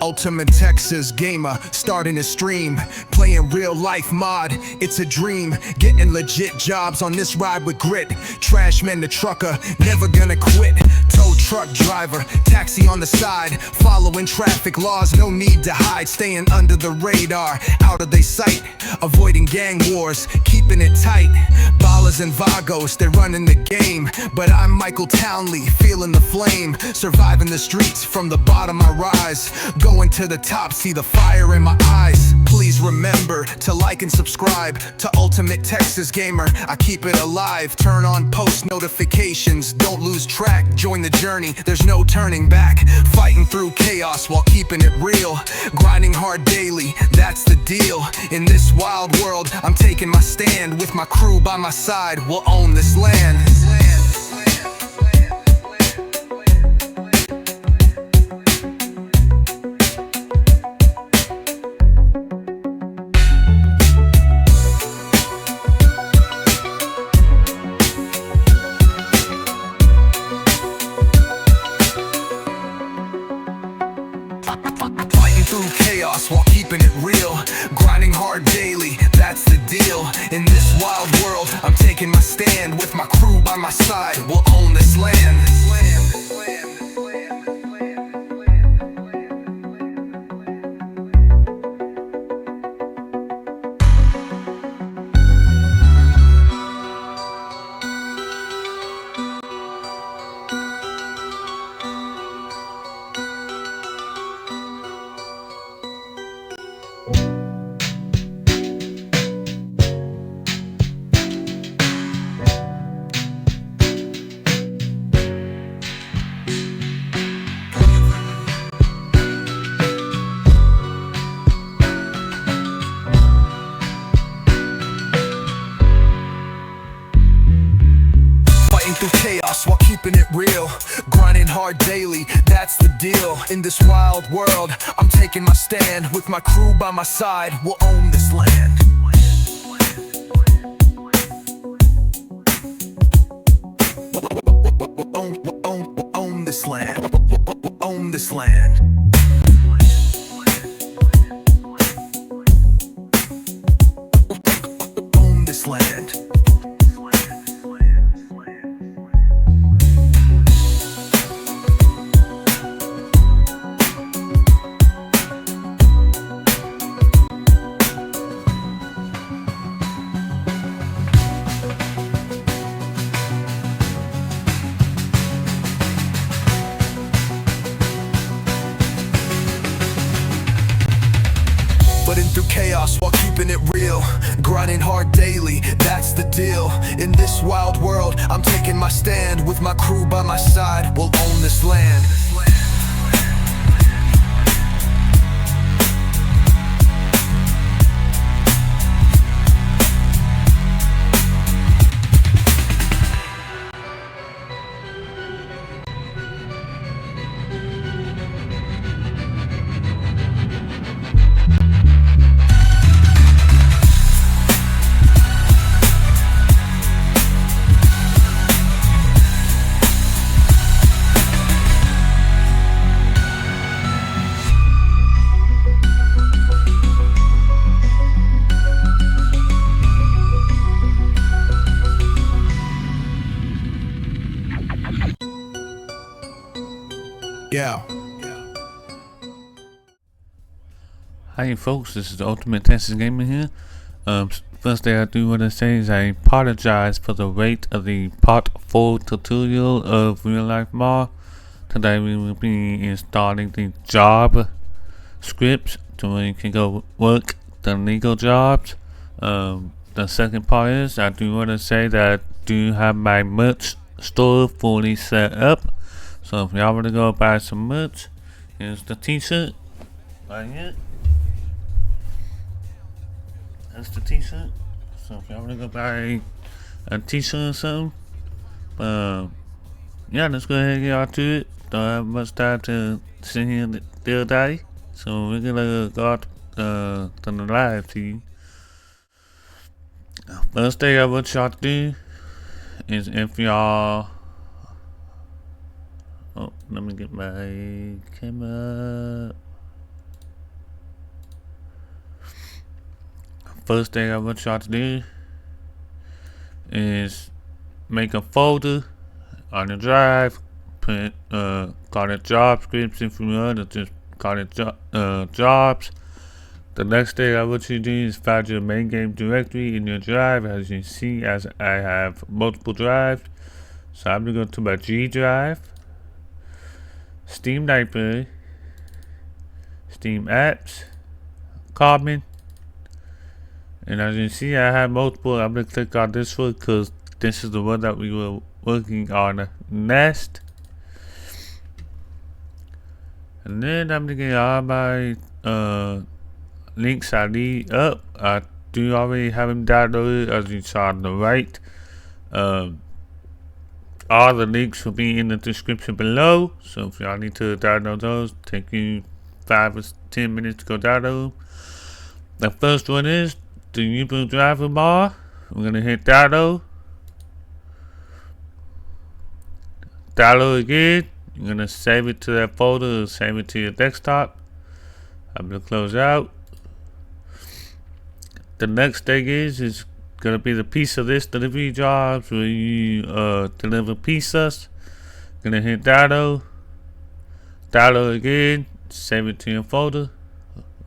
Ultimate Texas gamer, starting a stream, playing real life mod, it's a dream. Getting legit jobs on this ride with grit. Trashman to trucker, never gonna quit. Tow truck driver, taxi on the side, following traffic laws, no need to hide. Staying under the radar, out of their sight, avoiding gang wars, keeping it tight. Ballers and vagos, they're running the game, but I'm Michael Townley, feeling the flame. Surviving the streets, from the bottom I rise, going to the top, see the fire in my eyes. Please remember to like and subscribe to Ultimate Texas Gamer. I keep it alive, turn on post notifications, don't lose track, join the journey, there's no turning back. Fighting through chaos while keeping it real, grinding hard daily, that's the deal. In this wild world, I'm taking my stand, with my crew by my side, we'll own this land. Fighting through chaos while keeping it real, grinding hard daily, that's the deal. In this wild world, I'm taking my stand, with my crew by my side, we'll own this land. Through chaos while keeping it real, grinding hard daily, that's the deal. In this wild world, I'm taking my stand, with my crew by my side, we'll own this land. Own this land. Own this land. Own this land. Through chaos while keeping it real, grinding hard daily, that's the deal. In this wild world, I'm taking my stand, with my crew by my side, we'll own this land. Yeah. Hi folks, this is the Ultimate Texas Gamer here. First thing I do want to say is I apologize for the wait of the part 4 tutorial of real life mod. Today we will be installing the job scripts so you can go work the legal jobs. The second part is I do want to say that I do have my merch store fully set up. So if y'all want to go buy some merch, here's the t-shirt right here. That's the t-shirt. So if y'all want to go buy a t-shirt or something, yeah, let's go ahead and get out to it. Don't have much time to sit here the day, so we're gonna go out to the live to you. First thing I want y'all to do is, if y'all, oh, let me get my camera. first thing I want y'all to do is make a folder on the drive, put call it job scripts if you want, or just call it jobs. The next thing I want you to do is find your main game directory in your drive. As you see, as I have multiple drives, so I'm gonna go to my G drive, Steam Library, Steam Apps, Common, and as you see, I have multiple. I'm gonna click on this one because this is the one that we were working on next. And then I'm gonna get all my links I need up. I do already have them downloaded, as you saw on the right. All the links will be in the description below, so if y'all need to download those, take you 5 or 10 minutes to go download. The first one is the U-Boot driver bar. We're gonna hit download. Download again. You're gonna save it to that folder or save it to your desktop. I'm gonna close out. The next thing is gonna be the piece of this delivery jobs where you deliver pizzas. Gonna hit download. Download again. Save it to your folder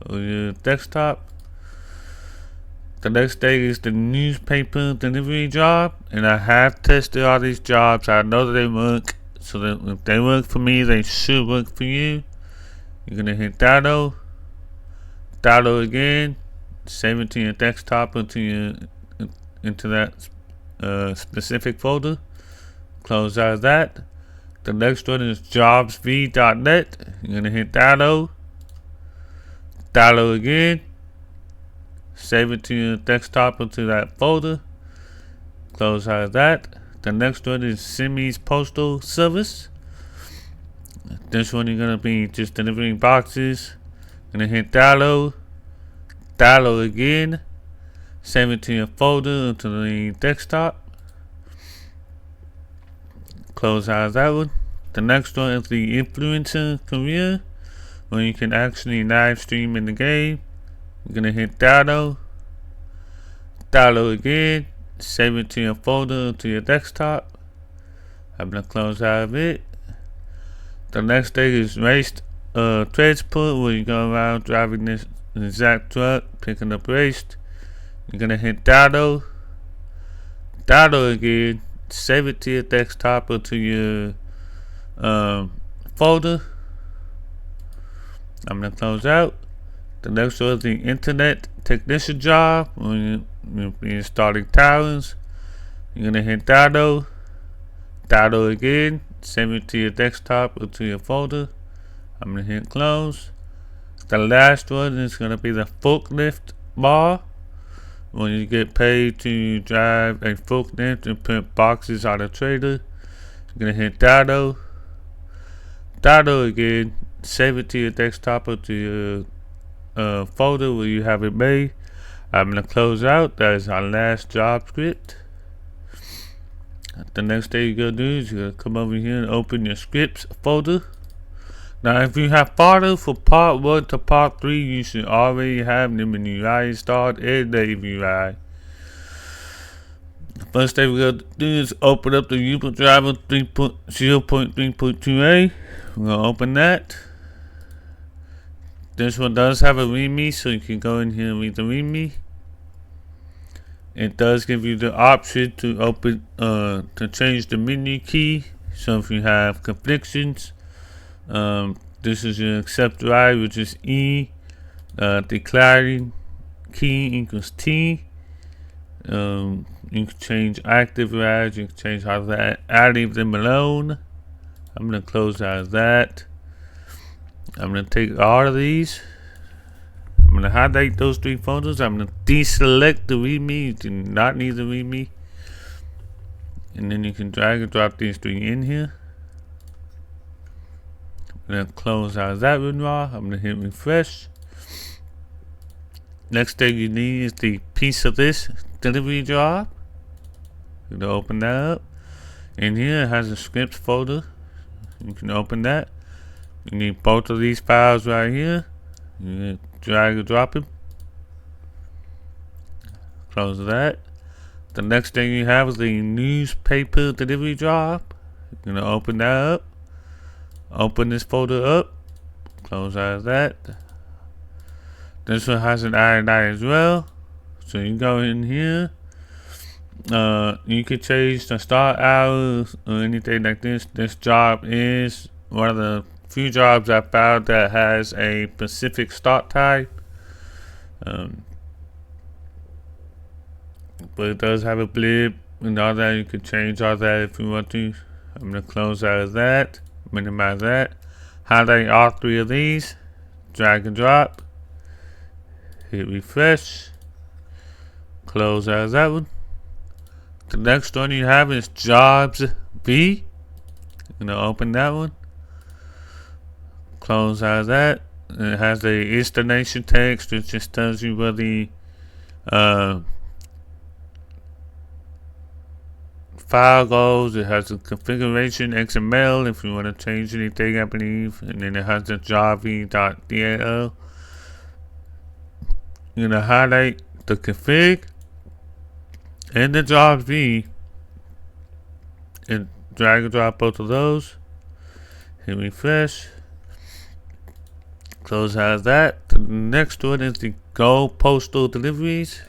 or your desktop. The next thing is the newspaper delivery job, and I have tested all these jobs. I know that they work, so that if they work for me, they should work for you. You're gonna hit download. Download again. Save it to your desktop or to your into that specific folder. Close out of that. The next one is jobsv.net. You're gonna hit download. Download again. Save it to your desktop or to that folder. Close out of that. The next one is Simi's Postal Service. This one you're gonna be just delivering boxes. Gonna hit download. Download again. Save it to your folder or to the desktop. Close out of that one. The next one is the influencer career, where you can actually live stream in the game. You're gonna hit download. Download again. Save it to your folder or to your desktop. I'm gonna close out of it. The next thing is race transport, where you go around driving this exact truck, picking up waste. You're gonna hit download. Download again. Save it to your desktop or to your folder. I'm gonna close out. The next one is the internet technician job, where you'll be installing towers. You're gonna hit download. Download again. Save it to your desktop or to your folder. I'm gonna hit close. The last one is gonna be the forklift bar, when you get paid to drive a forklift and put boxes on a trailer. You're gonna hit download. Download again. Save it to your desktop or to your folder where you have it made. I'm gonna close out. That is our last job script. The next thing you're gonna do is you're gonna come over here and open your scripts folder. Now, if you have followed for part 1 to part 3, you should already have them in the UI installed and native UI. The first thing we're going to do is open up the Uber Driver 3.0.3.2a. We're going to open that. This one does have a README, so you can go in here and read the README. It does give you the option to open, to change the menu key. So if you have conflictions, this is your accept right, which is E. Declaring key equals T. You can change active rides. You can change how that. I leave them alone. I'm gonna close out of that. I'm gonna take all of these. I'm gonna highlight those 3 folders. I'm gonna deselect the README. You do not need the README. And then you can drag and drop these 3 in here. I'm gonna close out of that window. I'm gonna hit refresh. Next thing you need is the piece of this delivery job. I'm gonna open that up. In here it has a scripts folder. You can open that. You need both of these files right here. You drag and drop them. Close that. The next thing you have is the newspaper delivery job. You're gonna open that up. Open this folder up. Close out of that. This one has an ID as well. So you go in here. You can change the start hours or anything like this. This job is one of the few jobs I found that has a specific start time. But it does have a blip and all that. You can change all that if you want to. I'm gonna close out of that, minimize that, highlight all three of these, drag and drop, hit refresh, close out of that one. The next one you have is Jobs B. I'm gonna open that one, close out of that. And it has the destination text, which just tells you where the file goes. It has the configuration XML if you want to change anything, I believe, and then it has the java.dal. You're gonna highlight the config and the jobs V and drag and drop both of those. Hit refresh. Close out that. The next one is the Go Postal Deliveries.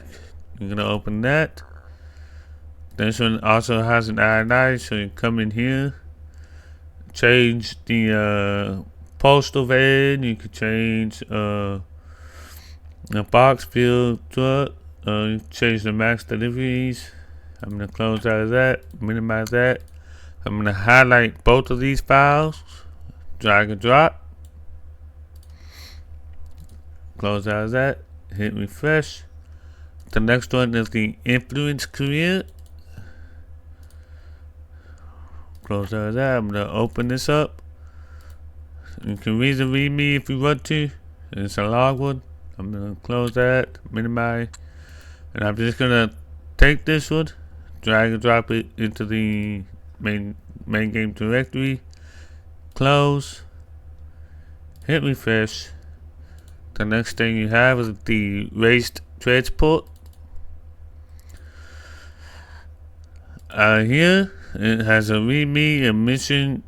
You're gonna open that. This one also has an ID, so you come in here, change the postal van. You can change the box field truck. You can change the max deliveries. I'm gonna close out of that, minimize that. I'm gonna highlight both of these files, drag and drop, close out of that, hit refresh. The next one is the influence career. Close out of that. I'm gonna open this up. You can read the README if you want to. It's a long one. I'm gonna close that, minimize, and I'm just gonna take this one, drag and drop it into the main game directory. Close. Hit refresh. The next thing you have is the raced transport. Here it has a README, a mission,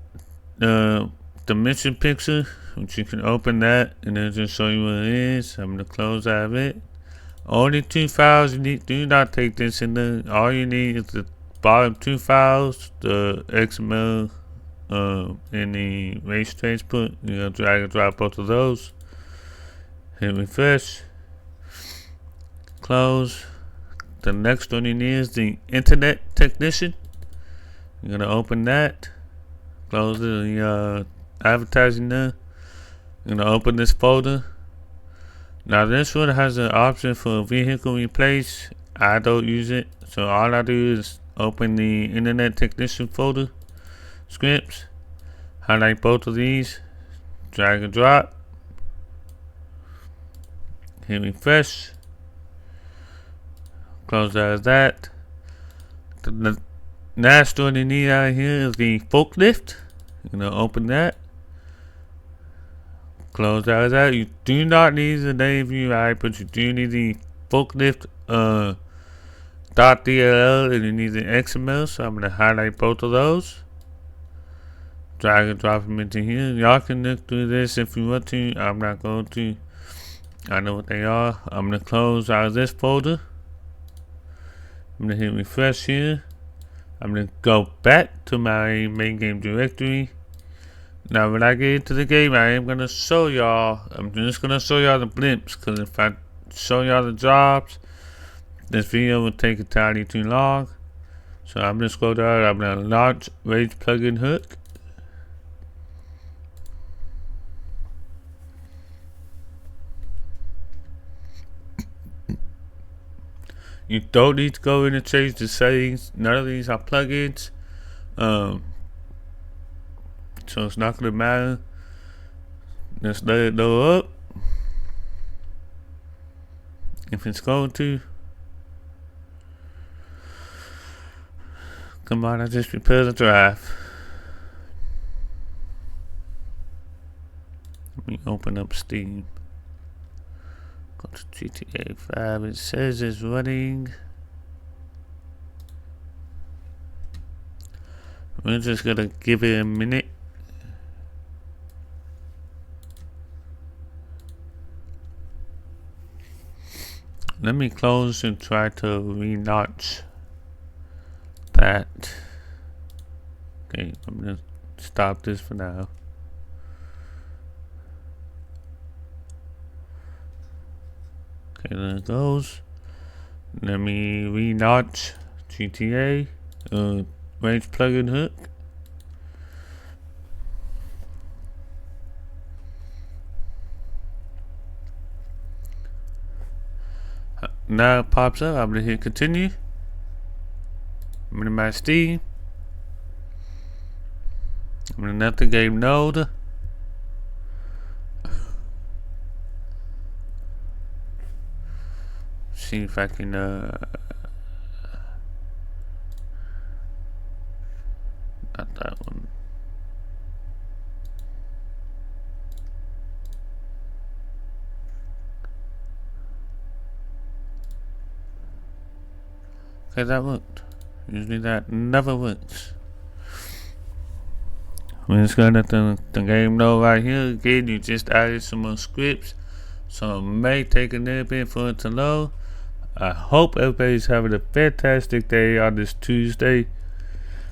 the mission picture, which you can open that and it'll just show you what it is. I'm gonna close out of it. Only two files you need. Do not take this in there. All you need is the bottom two files, the XML and the race transport. You're gonna drag and drop both of those. Hit refresh. Close. The next one you need is the internet technician. You're gonna open that. Close the advertising there. You're gonna open this folder. Now this one has an option for vehicle replace. I don't use it, so all I do is open the internet technician folder, scripts, highlight both of these, drag and drop, hit refresh, close out of that. The last one you need out here is the forklift. You're gonna open that, close out of that. You do not need the name UI, but you do need the forklift .dll and you need the XML, so I'm gonna highlight both of those, drag and drop them into here. Y'all can look through this if you want to. I'm not going to. I know what they are. I'm gonna close out of this folder. I'm gonna hit refresh here. I'm gonna go back to my main game directory. Now when I get into the game, I am gonna show y'all. I'm just gonna show y'all the blimps, because if I show y'all the jobs, this video will take entirely too long. So I'm gonna scroll down. I'm gonna launch Rage plugin hook. You don't need to go in and change the settings. None of these are plugins, so it's not gonna matter. Just let it load up. If it's going to. Come on, I just prepared the drive. Let me open up Steam. Go to GTA 5. It says it's running. We're just gonna give it a minute. Let me close and try to re-notch that. Okay, I'm gonna stop this for now. Okay, there it goes. Let me re-notch GTA range plugin hook. Now it pops up. I'm gonna hit continue. Minimize Steam. I'm gonna let the game load. See if I can not that one. Okay, that worked. Usually that never works. We're just gonna let the game know right here. Again, you just added some more scripts, so it may take a little bit for it to load. I hope everybody's having a fantastic day on this Tuesday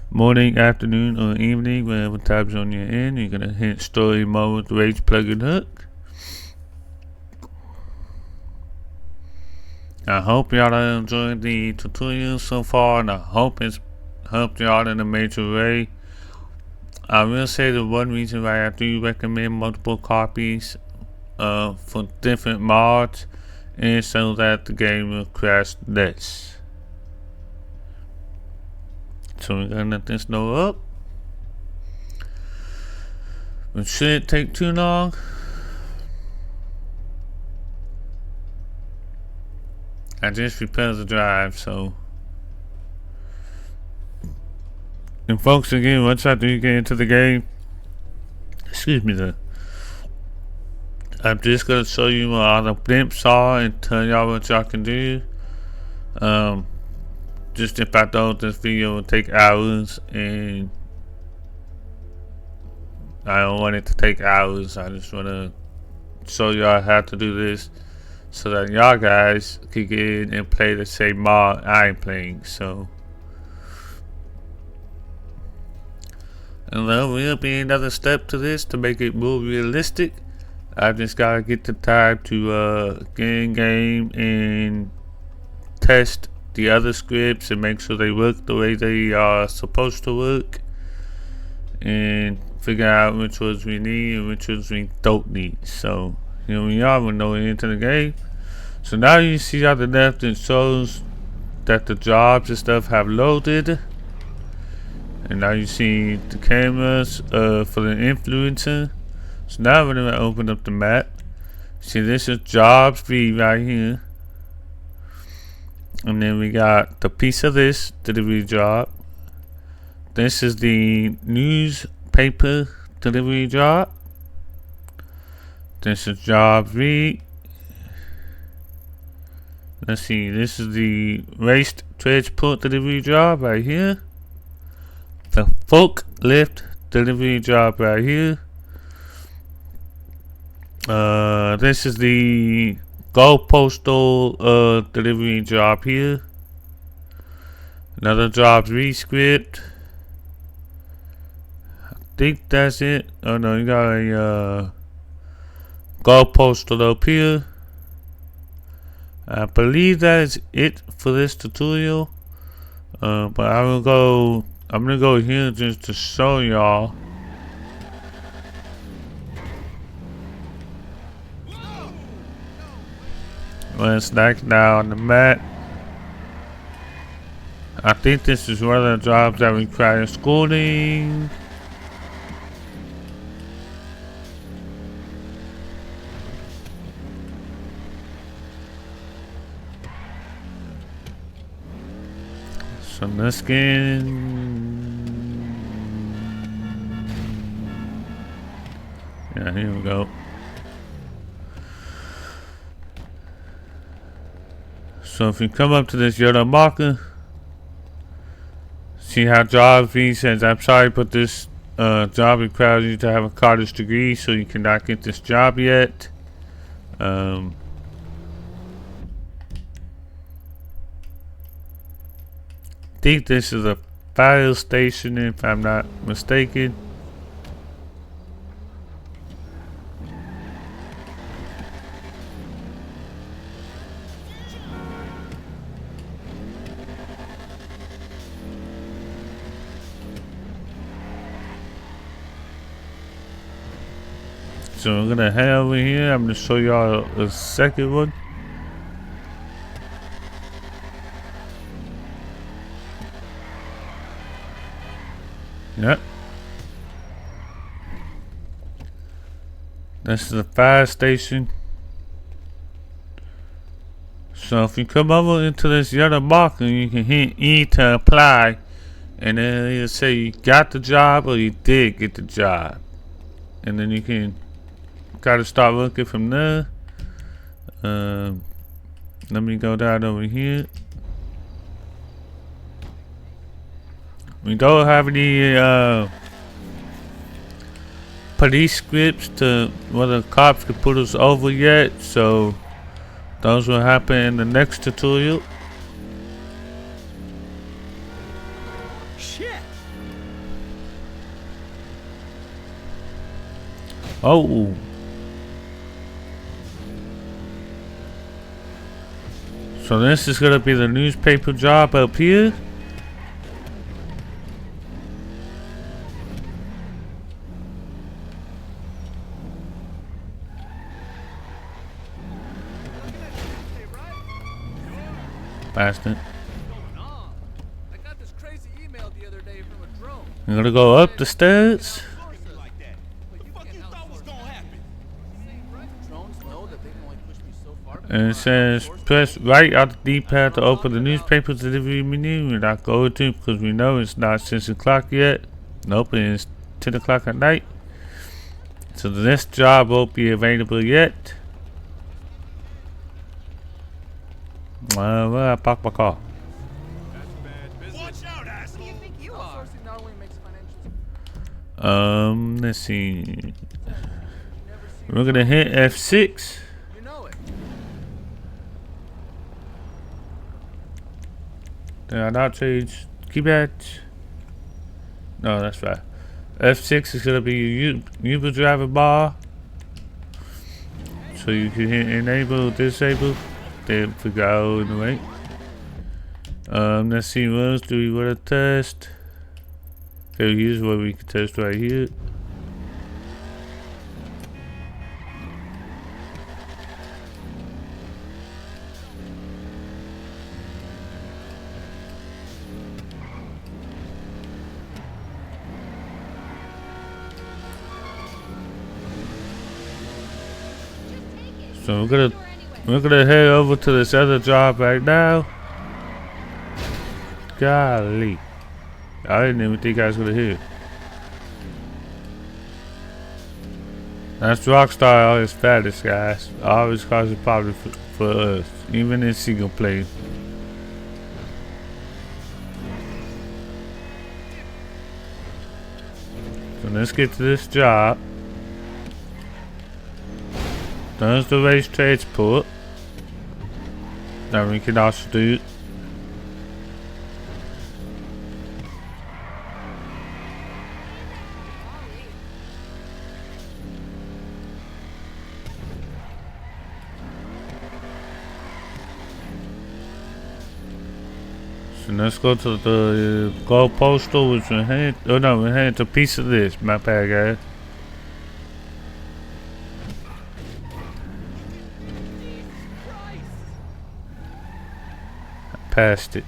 morning, afternoon, or evening, whatever time zone you're in. You're gonna hit story mode, rage plugin hook. I hope y'all are enjoying the tutorial so far, and I hope it's helped y'all in a major way. I will say the one reason why I do recommend multiple copies for different mods is so that the game will crash less. So we're gonna let this load up. It shouldn't take too long. I just repaired the drive, so. And folks, again, once I do get into the game, excuse me there, I'm just gonna show you what all the blimps are and tell y'all what y'all can do. Just if I don't, this video will take hours, and I don't want it to take hours. I just wanna show y'all how to do this so that y'all guys can get in and play the same mod I'm playing. So, and there will be another step to this to make it more realistic. I just gotta get the time to get in game and test the other scripts and make sure they work the way they are supposed to work, and figure out which ones we need and which ones we don't need. So here we are, we're going into the game. So now you see on the left it shows that the jobs and stuff have loaded, and now you see the cameras for the influencer. So now we're gonna open up the map. See, this is jobs V right here, and then we got the piece of this delivery job. This is the newspaper delivery job. This is job V. Let's see, this is the waste transport delivery job right here. The forklift delivery job right here. This is the Go Postal delivery job here. Another job rescript. I think that's it. Oh no, you got a Go Postal up here. I believe that is it for this tutorial. But I'm gonna go here just to show y'all. Let's knock down the mat. I think this is one of the jobs that require schooling. So let's get in. Yeah, here we go. So if you come up to this yellow marker, see how jobs be says, I'm sorry, but this job requires you to have a college degree, so you cannot get this job yet. Think this is a fire station, if I'm not mistaken. So we're gonna head over here. I'm gonna show y'all a second one. Yep. This is the fire station. So if you come over into this yellow marker, you can hit E to apply, and then it'll say you got the job or you did get the job, and then you can gotta start looking from there. Let me go down over here. We don't have any police scripts to where the cops can put us over yet, so those will happen in the next tutorial. Shit. Oh. So this is gonna be the newspaper job up here. Bastard. I got this crazy email the other day from a drone. I'm gonna go up the stairs. And it says press right on the D-pad to open the newspaper delivery menu. We're not going to because we know it's not 6 o'clock yet. Nope, it's 10 o'clock at night. So this job won't be available yet. Well, I parked my car. Watch out, asshole. Who do you think you are? Outsourcing not only makes financial. Let's see. We're gonna hit F6. You know it. Did I not change keypad? No, that's right. F6 is gonna be your Uber driver bar. So you can hit enable, disable. Then figure out in the way. Let's see what else do we want to test. Okay, here's what we can test right here. So we're gonna head over to this other job right now. Golly, I didn't even think I was gonna hear. That's Rockstar always fattest, guys. Always causing problems for us, even in single play. So let's get to this job. There's the race transport. That we can also do. So let's go to the gold postal, which we had. Oh no, we had a piece of this. My bad, guys. Past it.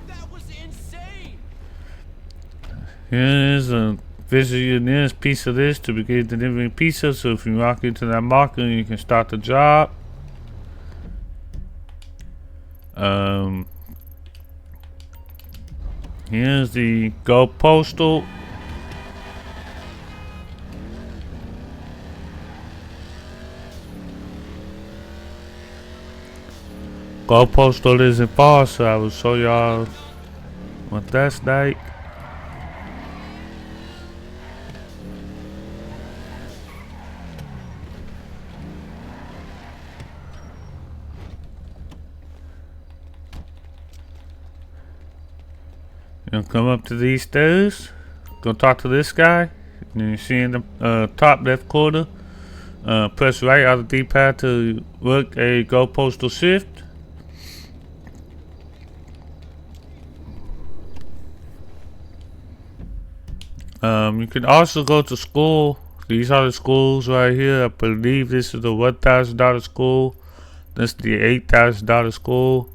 That was insane. Here's a visit your nearest piece of this to begin delivering pizza. So if you walk into that marker, you can start the job. Here's the gold postal. goalpost still isn't far, so I will show y'all what that's like. You'll come up to these stairs, go talk to this guy, and you see in the top left corner, press right on the D-pad to work a goalpost shift. You can also go to school. These are the schools right here. I believe this is the $1,000 school. This is the $8,000 school.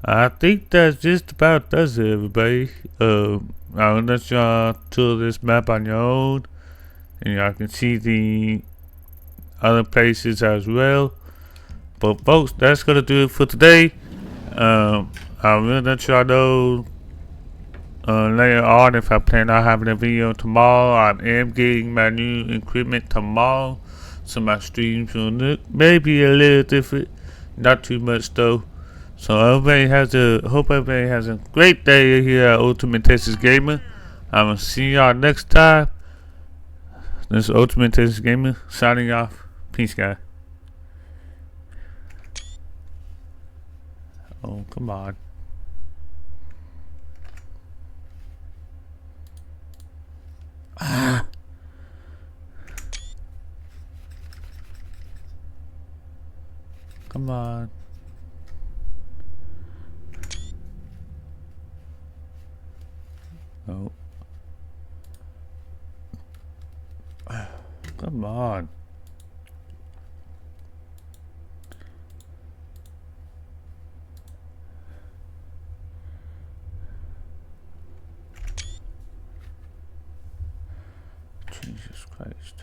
I think that's just about does it, everybody. I'll let y'all tour this map on your own, and y'all can see the other places as well. But folks, that's gonna do it for today. I will let y'all know later on if I plan on having a video tomorrow. I am getting my new equipment tomorrow, so my streams will look maybe a little different, not too much though. So hope everybody has a great day here at Ultimate Texas Gamer. I will see y'all next time. This is Ultimate Texas Gamer signing off. Peace, guys. Oh, come on. Come on. Oh. Come on. Jesus Christ.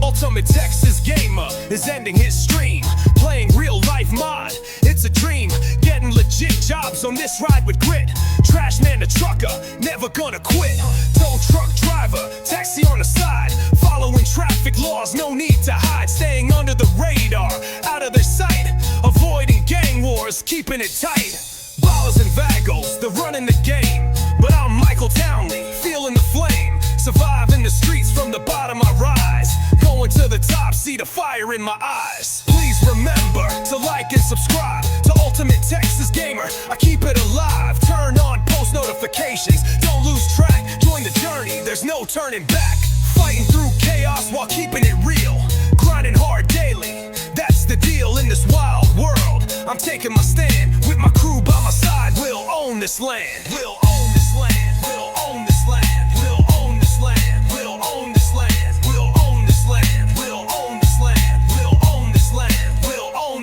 Ultimate Texas Gamer is ending his stream, playing real life mod. It's a dream, getting legit jobs on this ride with grit. Trash man to trucker, never gonna quit. Tow truck driver, taxi on the side, following traffic laws, no need to hide. Staying under the radar, out of their sight, avoiding gang wars, keeping it tight. Ballers and vagos, they're running the game, but I'm Michael Townley, feeling the flame. Survive in the streets, from the bottom I rise, going to the top, see the fire in my eyes. Please remember to like and subscribe to Ultimate Texas Gamer. I keep it alive, turn on post notifications, don't lose track, join the journey, there's no turning back. Fighting through chaos while keeping it real, grinding hard daily, that's the deal in this wild world. I'm taking my stand, with my crew by my side, we'll own this land. We'll own this land, we'll own this land.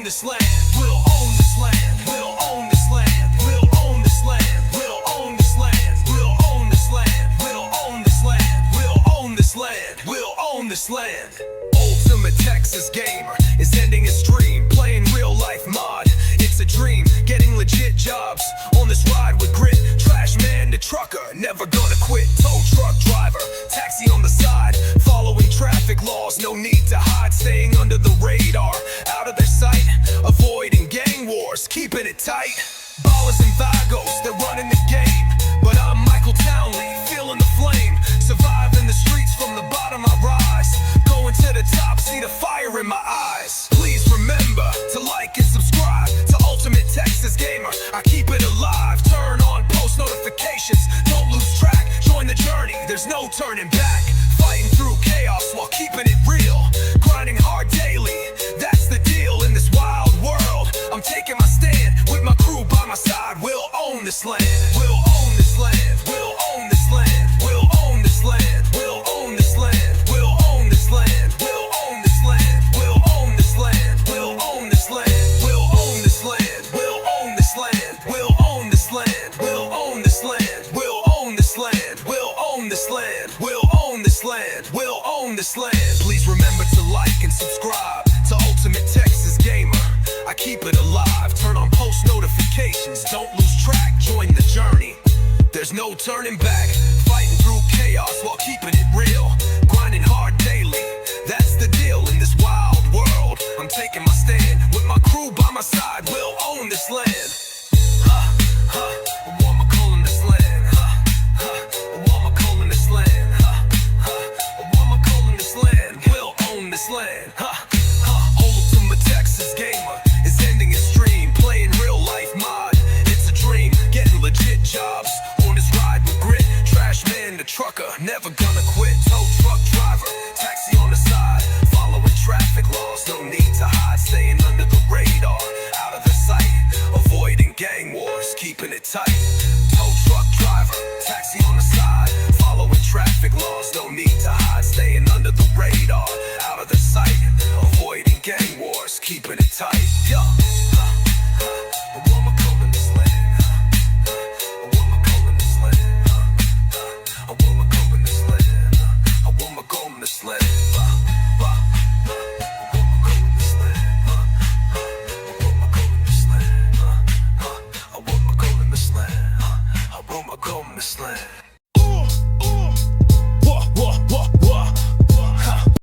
This land, we'll own this land, we'll own this land, we'll own this land, we'll own this land, we'll own this land, we'll own this land, we'll own this land, we'll own this land. Ultimate Texas Gamer is ending his stream, playing real life mod. It's a dream, getting legit jobs on this ride with grit. Trash man to trucker, never gonna quit. Tow truck driver, taxi on the side, following traffic laws, no need to hide. Staying under the radar, out of their sight, avoiding gang wars, keeping it tight. Ballers and vagos, they're running the game, but I'm Michael Townley, feeling the flame. Survive in the streets, from the bottom I rise, going to the top, see the fire in my eyes. Please remember to like and subscribe to Ultimate Texas Gamer. I keep it alive, turn on post notifications, don't lose track, join the journey, there's no turning back. Fighting through chaos while keeping it real, grinding hard daily, that's the deal in this wild world. I'm taking my stand, with my crew by my side, we'll own this land. We'll own this land, we'll own this land, we'll own this land, we'll own this land, we'll own this land, we'll own this land, we'll own this land, we'll own this land, we'll own this land, we'll own this land, we'll own this land, we'll own this land, we'll own this land, we'll own this land, we'll own this land, we'll own this land. Please remember to like and subscribe to Ultimate Texas Gamer. I keep it alive, turn on post notifications, don't lose track, join the journey, there's no turning back. Fighting through chaos while keeping it real. Grinding hard daily, that's the deal in this wild world. I'm taking my stand with my crew by my side. We'll own this land. What am I calling this land? What am I calling this land? What am I calling this land? We'll own this land. Ultimate Texas gamer is ending his stream, playing real life mod. It's a dream, getting legit jobs on this ride with grit. Trash man, the trucker, never gonna quit. Tow truck driver, taxi on the side, following traffic laws. No need to hide, staying under the radar, out of the sight, avoiding gang wars, keeping it tight. Tow truck driver, taxi on the side, following traffic laws. No need to hide, staying under the radar, out of the sight, avoiding gang wars, keeping it tight. Yeah. What am I calling this land? What am I calling this land? What am I calling this land? What am I calling this land? This land.